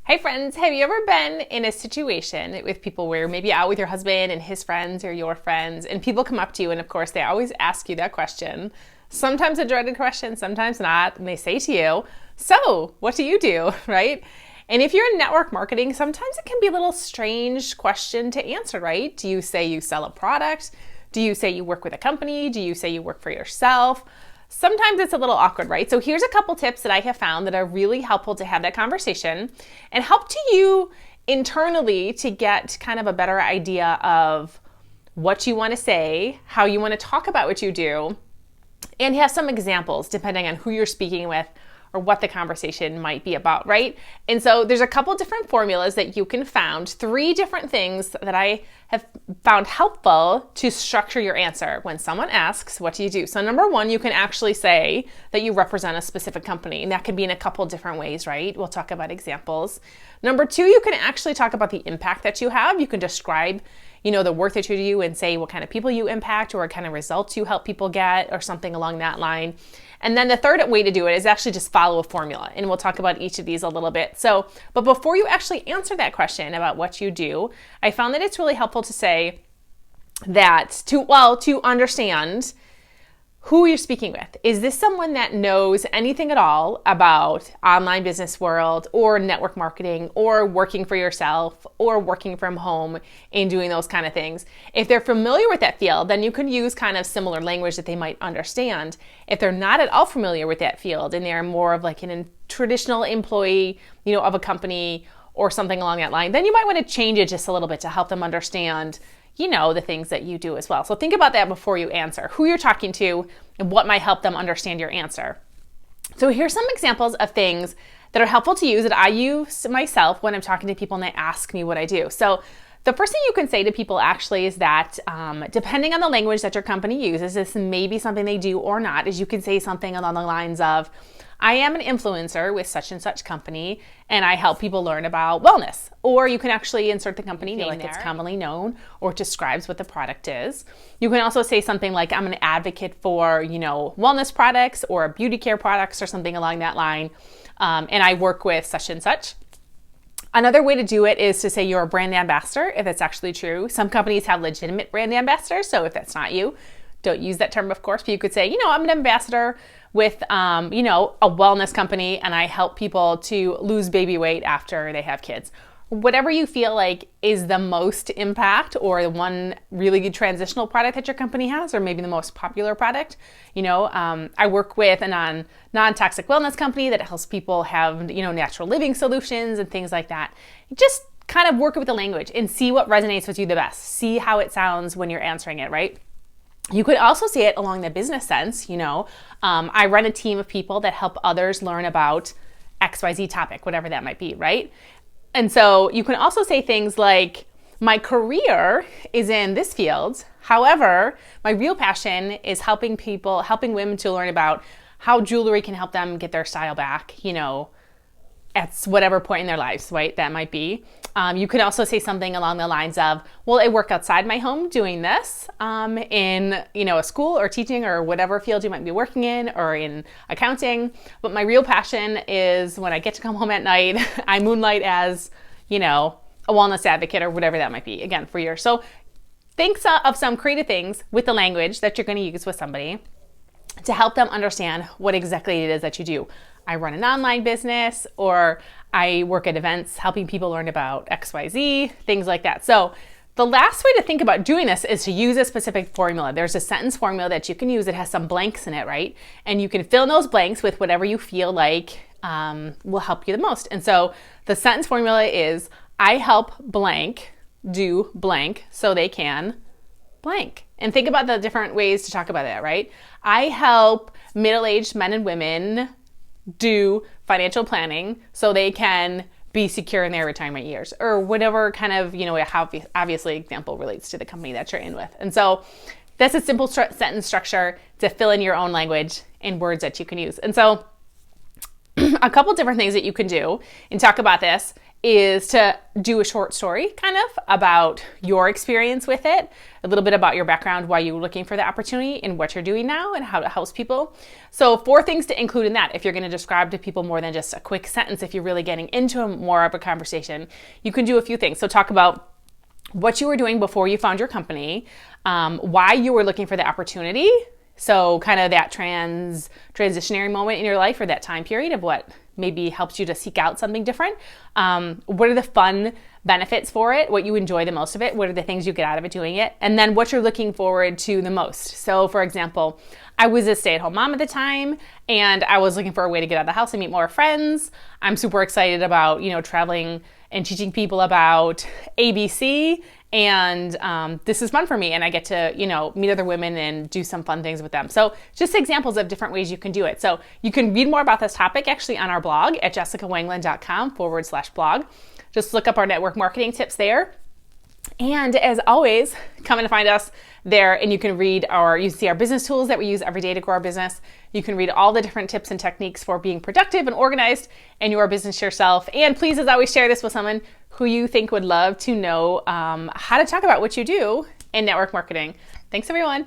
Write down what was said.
Hey friends, have you ever been in a situation with people where maybe out with your husband and his friends or your friends, and people come up to you and of course they always ask you that question, sometimes a dreaded question, sometimes not, and they say to you, so what do you do, right? And if you're in network marketing, sometimes it can be a little strange question to answer, right? Do you say you sell a product? Do you say you work with a company? Do you say you work for yourself? Sometimes it's a little awkward, right? So here's a couple tips that I have found that are really helpful to have that conversation and help to you internally to get kind of a better idea of what you want to say, how you want to talk about what you do, and have some examples depending on who you're speaking with or what the conversation might be about, right? And so there's a couple different formulas that you can find, 3 different things that I have found helpful to structure your answer when someone asks, what do you do? So number 1, you can actually say that you represent a specific company, and that can be in a couple different ways, right? We'll talk about examples. Number 2, you can actually talk about the impact that you have. You can describe the work that you do and say what kind of people you impact or what kind of results you help people get or something along that line. And then the third way to do it is actually just follow a formula. And we'll talk about each of these a little bit. But before you actually answer that question about what you do, I found that it's really helpful to say that to understand who you're speaking with. Is this someone that knows anything at all about online business world or network marketing or working for yourself or working from home and doing those kind of things? If they're familiar with that field, then you can use kind of similar language that they might understand. If they're not at all familiar with that field and they're more of like a traditional employee, of a company or something along that line, then you might want to change it just a little bit to help them understand the things that you do as well. So think about that before you answer, who you're talking to and what might help them understand your answer. So here's some examples of things that are helpful to use that I use myself when I'm talking to people and they ask me what I do. So the first thing you can say to people actually is that depending on the language that your company uses, this may be something they do or not, is you can say something along the lines of, I am an influencer with such and such company, and I help people learn about wellness. Or you can actually insert the company name like it's commonly known or describes what the product is. You can also say something like, I'm an advocate for, wellness products or beauty care products or something along that line, and I work with such and such. Another way to do it is to say you're a brand ambassador, if it's actually true. Some companies have legitimate brand ambassadors, so if that's not you, don't use that term, of course, but you could say, I'm an ambassador with, a wellness company, and I help people to lose baby weight after they have kids. Whatever you feel like is the most impact or the one really good transitional product that your company has, or maybe the most popular product. I work with a non-toxic wellness company that helps people have, natural living solutions and things like that. Just kind of work with the language and see what resonates with you the best. See how it sounds when you're answering it, right? You could also say it along the business sense. I run a team of people that help others learn about XYZ topic, whatever that might be, right? And so you can also say things like, my career is in this field. However, my real passion is helping women to learn about how jewelry can help them get their style back, at whatever point in their lives, right? That might be. You could also say something along the lines of, well, I work outside my home doing this in, a school or teaching or whatever field you might be working in or in accounting. But my real passion is when I get to come home at night, I moonlight as, a wellness advocate or whatever that might be, again, for your. So think of some creative things with the language that you're going to use with somebody to help them understand what exactly it is that you do. I run an online business, or I work at events helping people learn about XYZ, things like that. So the last way to think about doing this is to use a specific formula. There's a sentence formula that you can use that has some blanks in it, right? And you can fill in those blanks with whatever you feel like will help you the most. And so the sentence formula is, I help blank do blank so they can blank. And think about the different ways to talk about that, right? I help middle-aged men and women do financial planning so they can be secure in their retirement years, or whatever kind of, how obviously example relates to the company that you're in with. And so that's a simple sentence structure to fill in your own language and words that you can use. And so a couple different things that you can do and talk about this is to do a short story kind of about your experience with it, a little bit about your background, why you were looking for the opportunity and what you're doing now and how it helps people. So 4 things to include in that. If you're going to describe to people more than just a quick sentence, if you're really getting into more of a conversation, you can do a few things. So talk about what you were doing before you found your company, why you were looking for the opportunity. So kind of that transitionary moment in your life or that time period of what maybe helps you to seek out something different. What are the fun benefits for it? What you enjoy the most of it? What are the things you get out of it doing it? And then what you're looking forward to the most. So for example, I was a stay-at-home mom at the time and I was looking for a way to get out of the house and meet more friends. I'm super excited about, traveling and teaching people about ABC. And this is fun for me, and I get to, meet other women and do some fun things with them. So just examples of different ways you can do it. So you can read more about this topic actually on our blog at jessicawangland.com/blog. Just look up our network marketing tips there. And as always, come and find us there, and you can see our business tools that we use every day to grow our business. You can read all the different tips and techniques for being productive and organized in your business yourself. And please, as always, share this with someone who you think would love to know how to talk about what you do in network marketing. Thanks, everyone.